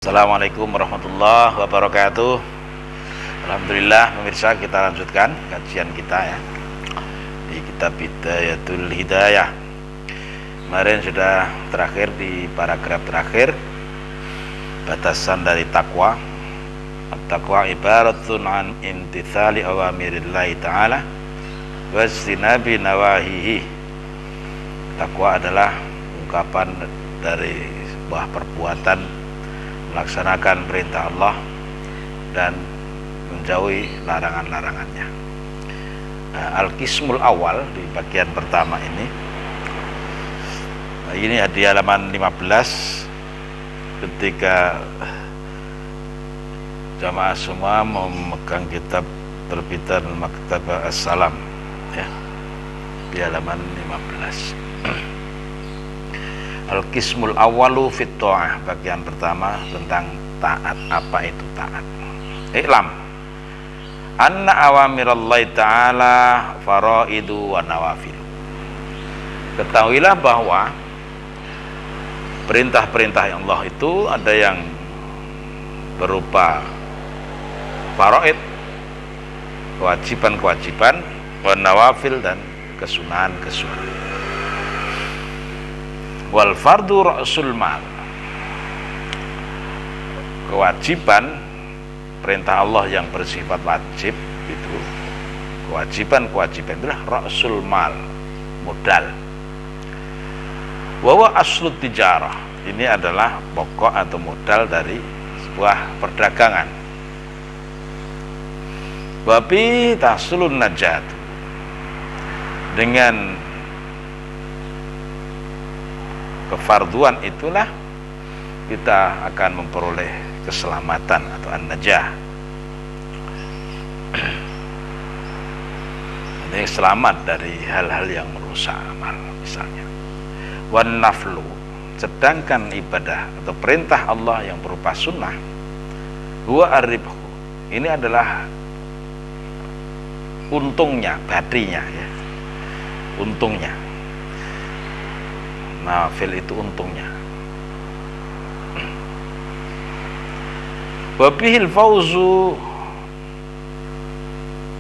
Assalamualaikum warahmatullahi wabarakatuh. Alhamdulillah, pemirsa, kita lanjutkan kajian kita ya di kitab Bidayatul Hidayah. Kemarin sudah terakhir di paragraf terakhir, batasan dari takwa. At-taqwa ibaratun an imtithali awamirillahi ta'ala wastinabi nawahihi. Takwa adalah ungkapan dari sebuah perbuatan melaksanakan perintah Allah dan menjauhi larangan-larangannya. Al-Qismul awal di bagian pertama ini di halaman 15, ketika jamaah semua memegang kitab terbitan Maktabah As-Salam ya, di halaman 15. Al-Qismul awalu fit ta'ah, bagian pertama tentang taat. Apa itu taat? I'lam anna awamirallahi ta'ala faraidu wa nawafil. Ketahuilah bahwa perintah-perintah Allah itu ada yang berupa faraid, kewajiban-kewajiban, wa nawafil, dan kesunahan-kesunahan. Wal fardu ra'sul mal. Kewajiban perintah Allah yang bersifat wajib itu, kewajiban-kewajiban itulah ra'sul mal, modal. Wa aslu tijarah, ini adalah pokok atau modal dari sebuah perdagangan. Wa bi tahsulun najat, dengan kefarduan itulah kita akan memperoleh keselamatan atau an-najah. Ini selamat dari hal-hal yang merusak amal misalnya. Wan naflu, sedangkan ibadah atau perintah Allah yang berupa sunnah, huwa ar-ribhu, ini adalah untungnya, badinya ya, untungnya. Nafil itu untungnya. Wa bihil fauzu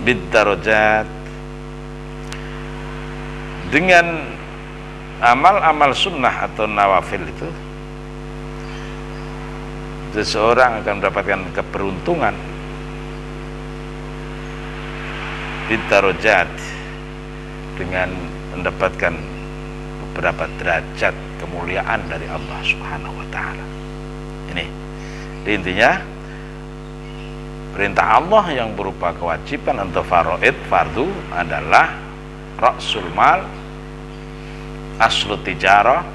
bid darajat, dengan amal-amal sunnah atau nawafil itu seseorang akan mendapatkan keberuntungan bid darajat, dengan mendapatkan beberapa derajat kemuliaan dari Allah Subhanahu wa ta'ala. Ini intinya, perintah Allah yang berupa kewajiban atau faraid, fardu, adalah ra'sul mal, aslu tijarah,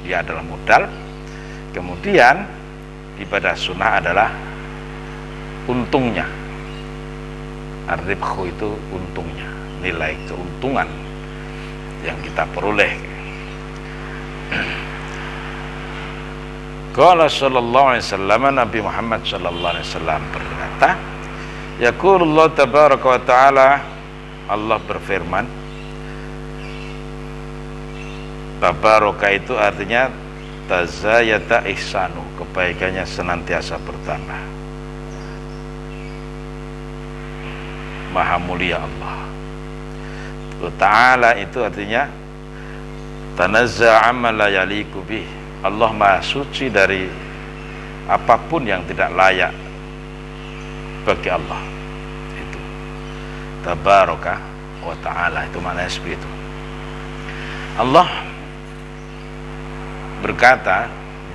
dia adalah modal. Kemudian ibadah sunnah adalah untungnya. Ar-ribhu itu untungnya, nilai keuntungan yang kita peroleh. Qala sallallahu alaihi wasallam, Nabi Muhammad sallallahu alaihi wasallam berkata, yaqulullah tabaraka wa ta'ala, Allah berfirman. Tabaraka itu artinya tazayata ihsanu, kebaikannya senantiasa bertambah. Maha mulia Allah. Ta'ala itu artinya tanazza amma la yaliku bih, Allah maha suci dari apapun yang tidak layak bagi Allah. Itu tabaraka wa ta'ala, itu maknanya seperti itu. Allah berkata,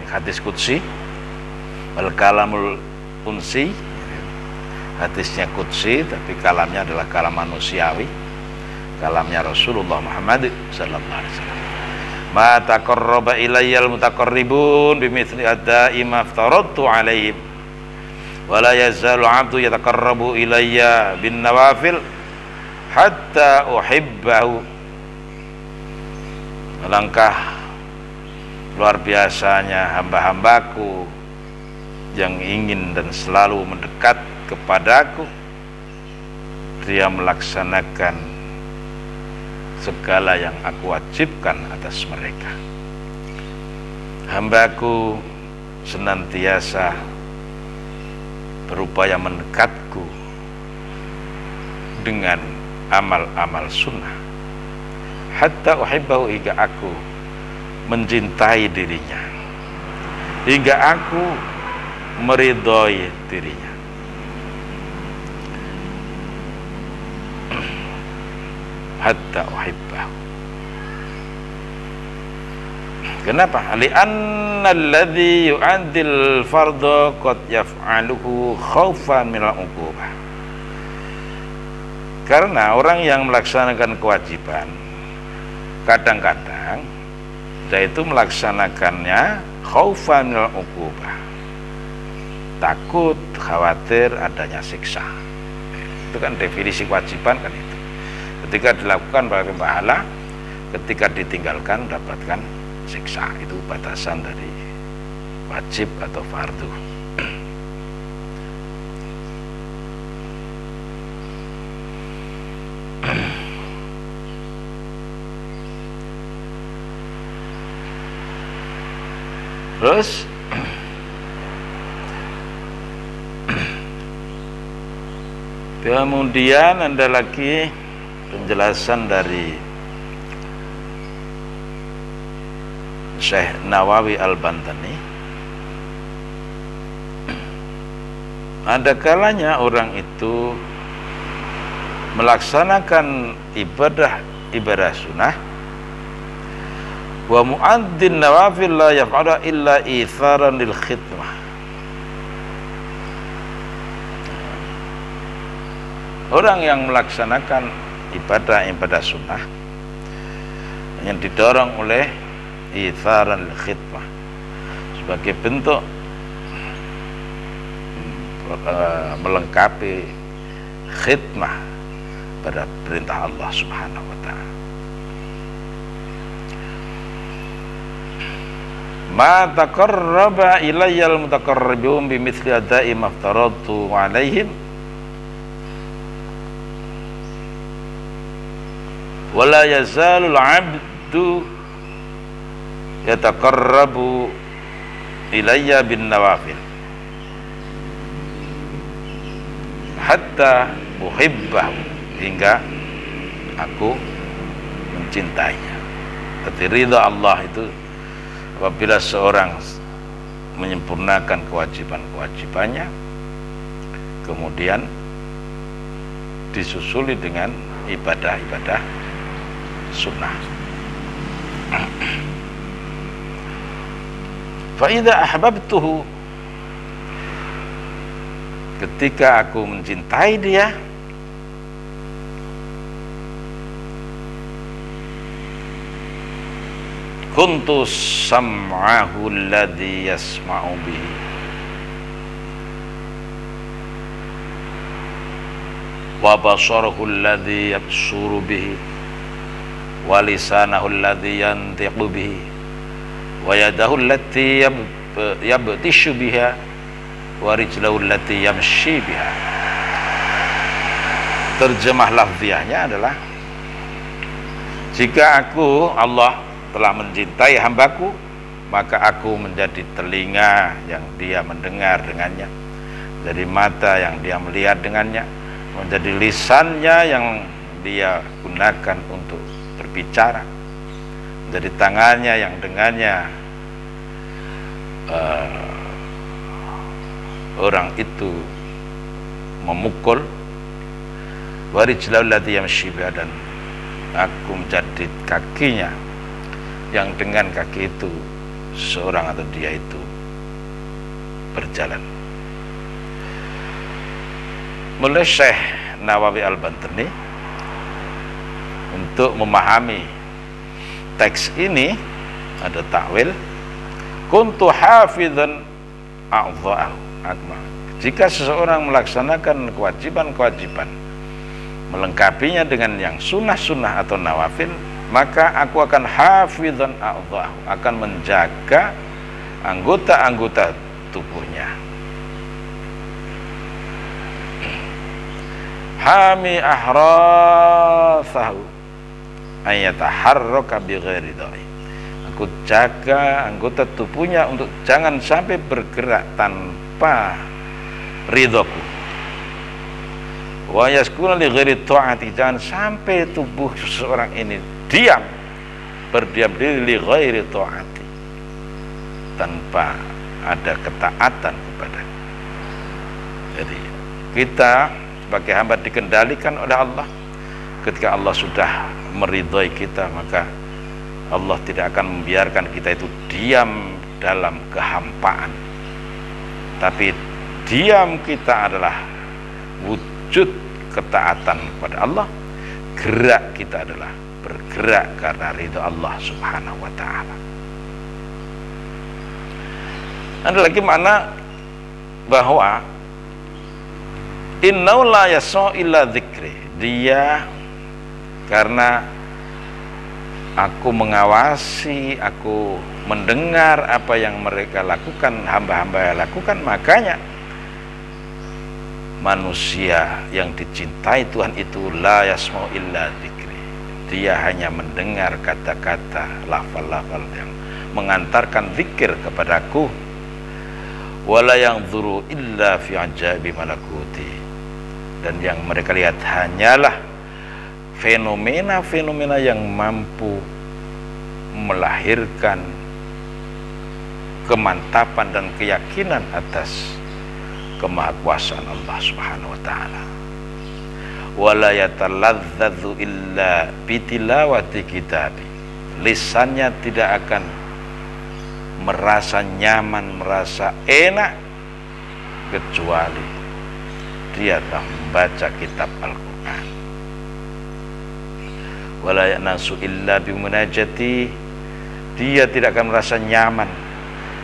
hadis qudsi, wal kalamul unsi, hadisnya qudsi tapi kalamnya adalah kalam manusiawi, kalamnya Rasulullah Muhammad sallallahu alaihi wasallam. Ma taqarraba ilayyal mutaqarribun bimithli adda'i ma aftaradtu alaihim wa la yazalu 'abdu yataqarrabu ilayya bin nawafil hatta uhibbahu. Alangkah luar biasanya hamba-hambaku yang ingin dan selalu mendekat kepadaku, dia melaksanakan segala yang aku wajibkan atas mereka. Hambaku senantiasa berupaya mendekatku dengan amal-amal sunnah, hatta uhibbahu, hingga aku mencintai dirinya, hingga aku meridhoi dirinya. Hatta uhibbahu. Kenapa? Li'anna alladhi yu'addil fardha qad yaf'aluhu khaufan minal uqubah. Karena orang yang melaksanakan kewajiban kadang-kadang yaitu melaksanakannya khaufan minal uqubah, takut, khawatir adanya siksa. Itu kan definisi kewajiban kan itu. Ketika dilakukan bagi pahala, ketika ditinggalkan dapatkan siksa. Itu batasan dari wajib atau fardu. Terus kemudian ada lagi penjelasan dari Syekh Nawawi Al-Bantani. Ada kalanya orang itu melaksanakan ibadah sunnah, wa mu'addin nawafil la yaf'ala illa itharan lil khidmah. Orang yang melaksanakan ibadah sunnah yang didorong oleh itharan lil khidmah, sebagai bentuk melengkapi khidmah pada perintah Allah Subhanahu wa ta'ala. Ma taqarraba ilayyal mutaqarribun bimithli ada'i maftaratu alaihim wala yazalul abdu yataqarrabu ilayya bin nawafil hatta uhibbahu, hingga aku mencintainya. Jadi ridha Allah itu apabila seorang menyempurnakan kewajiban-kewajibannya, kemudian disusuli dengan ibadah-ibadah sunnah. Fa idza ahbabtuhu, ketika aku mencintai dia, kuntu sam'ahu alladhi yasma'u bihi wa basarahu alladhi yabsuru bihi wa lisanahu alladhi yantiqu bihi wa yadahu allati yabtishu biha wa rijlahu allati yamshi biha. Terjemah lafziahnya adalah, jika aku, Allah, telah mencintai hambaku, maka aku menjadi telinga yang dia mendengar dengannya, menjadi mata yang dia melihat dengannya, menjadi lisannya yang dia gunakan untuk berbicara, menjadi tangannya yang dengannya orang itu memukul, warijlahu allati yamshi biha, dan aku menjadi kakinya yang dengan kaki itu seorang atau dia itu berjalan. Mulai Syekh Nawawi Al-Bantani untuk memahami teks ini ada takwil, kuntu hafizan a'dha'ahu. Jika seseorang melaksanakan kewajiban-kewajiban, melengkapinya dengan yang sunnah-sunnah atau nawafil, maka aku akan hafizan a'dha'ahu, akan menjaga anggota-anggota tubuhnya. Hami ahrasahu ayataharraka bighairi dha'i, aku aku jaga anggota tubuhnya untuk jangan sampai bergerak tanpa ridhoku. Wa yaskuna li ghairi ta'ati, jangan sampai tubuh seseorang ini diam, berdiam diri li ghairi ta'ati, tanpa ada ketaatan kepada. Jadi kita sebagai hamba dikendalikan oleh Allah. Ketika Allah sudah meridhai kita, maka Allah tidak akan membiarkan kita itu diam dalam kehampaan, tapi diam kita adalah wujud ketaatan kepada Allah. Gerak kita adalah bergerak karena ridha Allah subhanahu wa ta'ala. Ada lagi makna bahwa innahu la yasma'u illa dzikri, dia karena aku mengawasi, aku mendengar apa yang mereka lakukan, hamba-hamba lakukan, makanya manusia yang dicintai Tuhan itu la yasma'u illa dzikri, dia hanya mendengar kata-kata, lafal-lafal yang mengantarkan zikir kepadaku. Wala yanzuru illa fi ajaibi malakuti, dan yang mereka lihat hanyalah fenomena-fenomena yang mampu melahirkan kemantapan dan keyakinan atas kemahakuasaan Allah subhanahu wa ta'ala. Wala yataladzadzu illa bitilawati kitabi, lisannya tidak akan merasa nyaman, merasa enak kecuali dia telah membaca kitab Al-Quran. Wala yanasu illa bimunajati, dia tidak akan merasa nyaman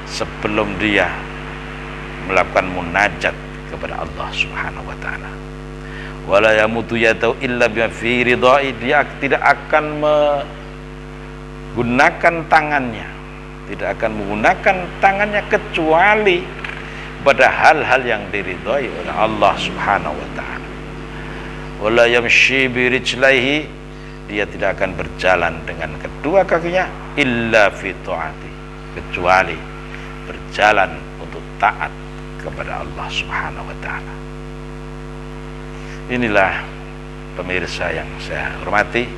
sebelum dia melakukan munajat kepada Allah subhanahu wa ta'ala. Wala yamutu yadau illa bima fi ridai, dia tidak akan menggunakan tangannya, tidak akan menggunakan tangannya kecuali pada hal-hal yang diridhai oleh Allah subhanahu wa ta'ala. Wala yamshi birijlaihi, dia tidak akan berjalan dengan kedua kakinya illa fi ta'ati, kecuali berjalan untuk taat kepada Allah subhanahu wa ta'ala. Inilah pemirsa yang saya hormati,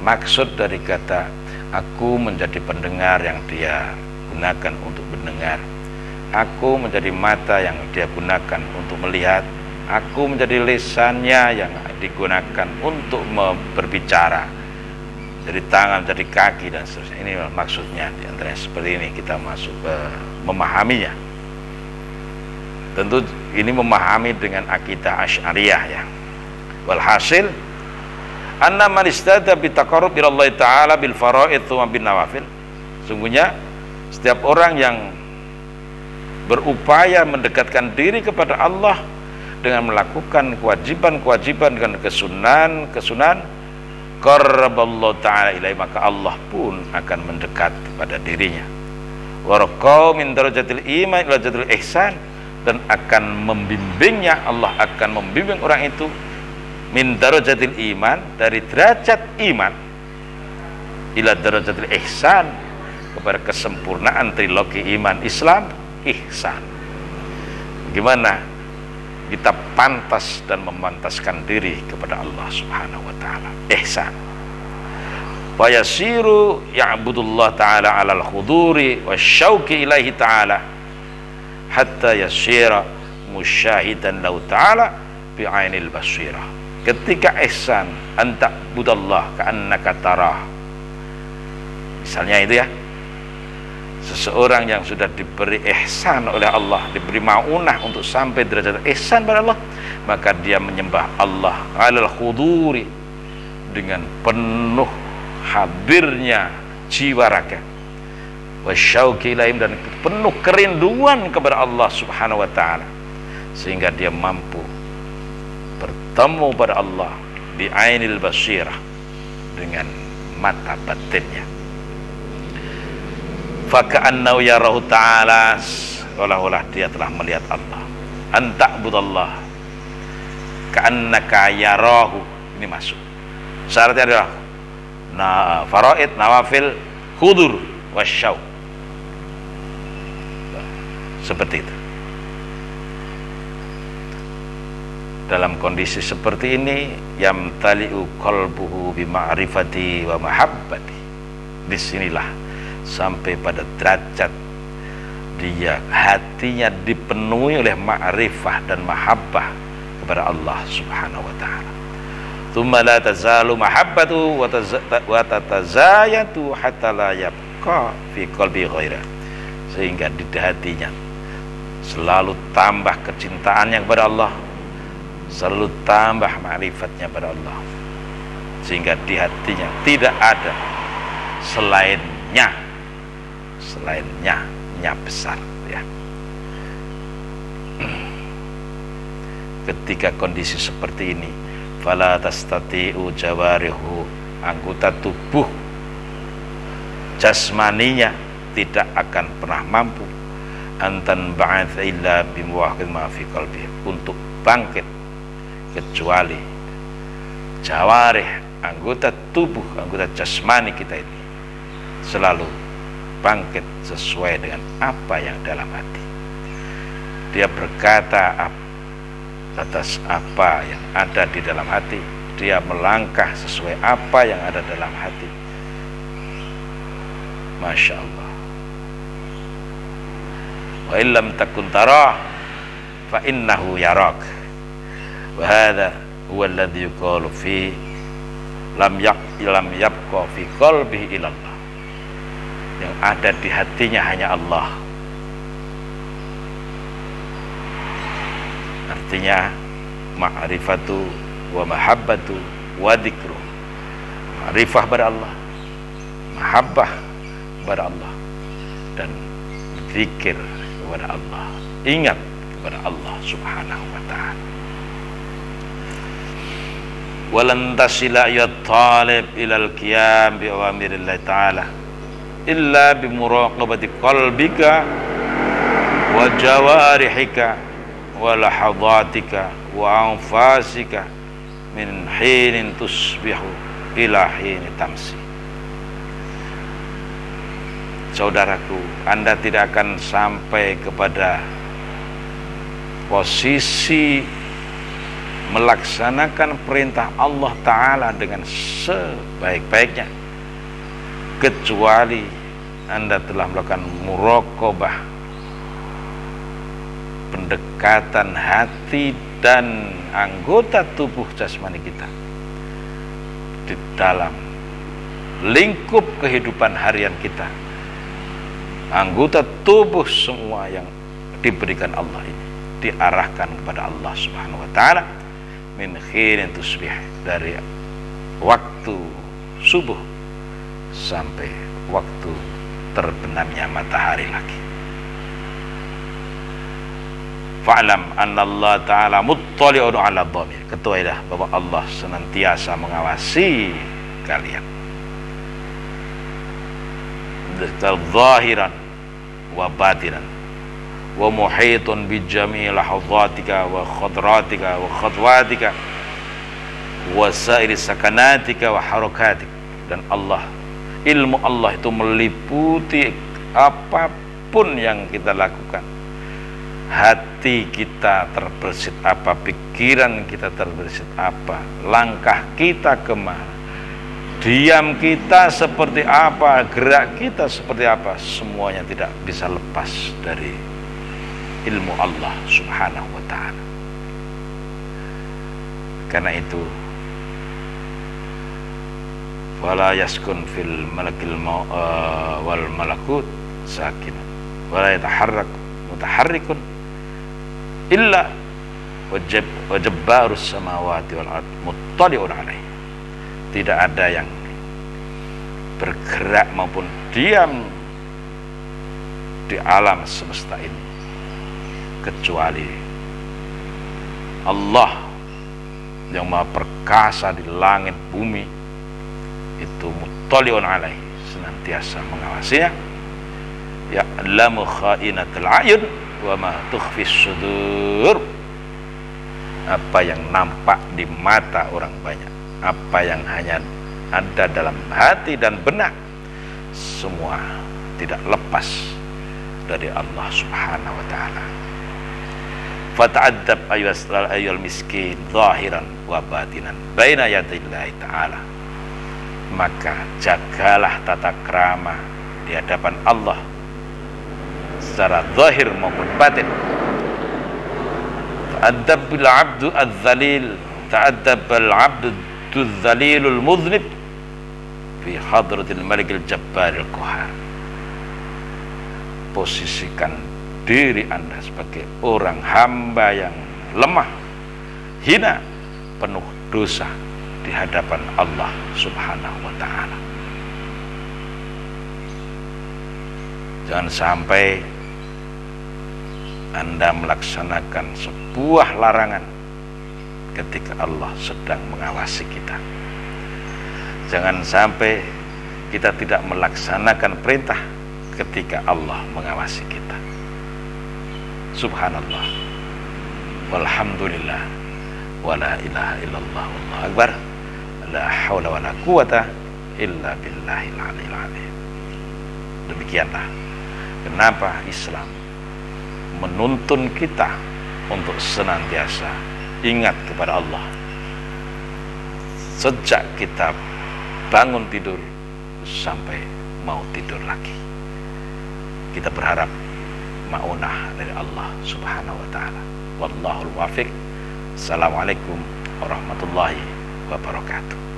maksud dari kata aku menjadi pendengar yang dia gunakan untuk mendengar, aku menjadi mata yang dia gunakan untuk melihat, aku menjadi lisannya yang digunakan untuk berbicara, jadi tangan, jadi kaki dan seterusnya. Ini maksudnya, di antaranya seperti ini kita masuk memahaminya. Tentu ini memahami dengan akidah Asy'ariyah ya. Walhasil anna man istada bi taqarrub ila Allah taala bil faraid wa bin nawafil, sungguhnya setiap orang yang berupaya mendekatkan diri kepada Allah dengan melakukan kewajiban-kewajiban dengan kesunahan, qarraballahu taala ilaihi, maka Allah pun akan mendekat pada dirinya. Warqa min darajatil iman ila darajatil ihsan, dan akan membimbingnya, Allah akan membimbing orang itu min darajatil iman, dari derajat iman, ila darajatil ihsan, kepada kesempurnaan trilogi iman, Islam, ihsan. Bagaimana kita pantas dan memantaskan diri kepada Allah subhanahu wa ta'ala, ihsan. Wa yasiru ya'budullah ta'ala alal khuduri wa syauqi ilaihi ta'ala hatta yasira musyahidan lahu ta'ala bi'ainil basirah. Ketika ihsan anta budallah ka'annaka tarah, misalnya itu ya, seseorang yang sudah diberi ihsan oleh Allah, diberi maunah untuk sampai derajat ihsan pada Allah, maka dia menyembah Allah alal khuduri, dengan penuh hadirnya jiwa raga, wasyauqi ilaihim, dan penuh kerinduan kepada Allah subhanahu wa ta'ala, sehingga dia mampu bertemu pada Allah bi ainil basirah, dengan mata batinnya. Faka'annahu yarahu ta'ala, seolah-olah dia telah melihat Allah. Anta'budallah ka'annaka yarahu, ini masuk. Syaratnya adalah faraid, nawafil, khudur, wasyauq. Seperti itu. Dalam kondisi seperti ini, yamtali'u qalbuhu bima'rifati wa mahabbati. Disinilah sampai pada derajat dia hatinya dipenuhi oleh ma'rifah dan mahabbah kepada Allah Subhanahu wa taala. Tsumma la tazalu mahabbatu wa tatazayatu hatta la yabqa fi qalbi ghaira. Sehingga di hatinya selalu tambah kecintaannya kepada Allah, selalu tambah ma'rifatnya pada Allah, sehingga di hatinya tidak ada selainnya besar, ya. Ketika kondisi seperti ini, fala tastati'u jawarihu, anggota tubuh jasmaninya tidak akan pernah mampu antan ba'ath illa bimuwahhid ma fi qalbi, untuk bangkit kecuali jawarih, anggota tubuh, anggota jasmani kita ini selalu bangkit sesuai dengan apa yang dalam hati. Dia berkata atas apa yang ada di dalam hati, dia melangkah sesuai apa yang ada dalam hati. Masya Allah. Wa illam takun tarah fa innahu yarak. Wa hadha huwa alladhi yuqalu fi lam yabqa fi qalbihi illa Allah. Yang ada di hatinya hanya Allah. Artinya ma'rifatu wa mahabbatu wa dzikru. Ma'rifah pada Allah, mahabbah kepada Allah, dan zikir kepada Allah, ingat kepada Allah Subhanahu wa ta'ala. Walan tasila ya talib ilal qiyam bi awamirillah ta'ala illa bi muraqabati qalbika wa jawarihika wa lahadhatika wa anfasika min hinin tusbihu ila hini tamsi. Saudaraku, Anda tidak akan sampai kepada posisi melaksanakan perintah Allah Ta'ala dengan sebaik-baiknya kecuali Anda telah melakukan muraqabah, pendekatan hati dan anggota tubuh jasmani kita di dalam lingkup kehidupan harian kita. Anggota tubuh semua yang diberikan Allah ini diarahkan kepada Allah Subhanahu wa ta'ala min khairin tusbih, dari waktu subuh sampai waktu terbenamnya matahari lagi. Fa'lam anna Allah ta'ala muttali'un 'ala dhamir. Ketahuilah bahwa Allah senantiasa mengawasi kalian, zahiran wa batinan, wa muhitun bi jami'i lahadhatika wa khadratika wa khadwatika wa sa'iri sakanatika wa harakatika. Dan Allah, ilmu Allah itu meliputi apapun yang kita lakukan. Hati kita terbersit apa, pikiran kita terbersit apa, langkah kita kemana, diam kita seperti apa, gerak kita seperti apa, semuanya tidak bisa lepas dari ilmu Allah Subhanahu wa ta'ala. Karena itu wala yaskun fil malakil wal malakut sakin wala yataharrak mutaharrikun illa wajabbarus samawati wal ard muttali'un alaih. Tidak ada yang bergerak maupun diam di alam semesta ini kecuali Allah yang maha perkasa di langit bumi itu muttali'un alaih, senantiasa mengawasinya. Ya'lamu kha'inatul ayun wa ma tukhfis sudur. Apa yang nampak di mata orang banyak, apa yang hanya ada dalam hati dan benak, semua tidak lepas dari Allah Subhanahu wa taala. Fata'addab ayyuhal miskin zahiran wa batinan baina yadayillahi ta'ala. Maka jagalah tata krama di hadapan Allah secara zahir maupun batin. Ta'addabil abdu adz-dzalil, ta'addabal abdu adz-dzalilul mudznib fi hadratil malikil jabbaril qahar. Posisikan diri Anda sebagai orang hamba yang lemah, hina, penuh dosa di hadapan Allah Subhanahu wa taala. Jangan sampai Anda melaksanakan sebuah larangan ketika Allah sedang mengawasi kita. Jangan sampai kita tidak melaksanakan perintah ketika Allah mengawasi kita. Subhanallah, walhamdulillah, wala ilaha illallah, wallahu akbar, la haula wala quwata illa billahil aliyil azim. Demikianlah kenapa Islam menuntun kita untuk senantiasa ingat kepada Allah sejak kita bangun tidur sampai mau tidur lagi. Kita berharap ma'unah dari Allah Subhanahu wa taala. Wallahul muwaffiq. Assalamualaikum warahmatullahi wabarakatuh.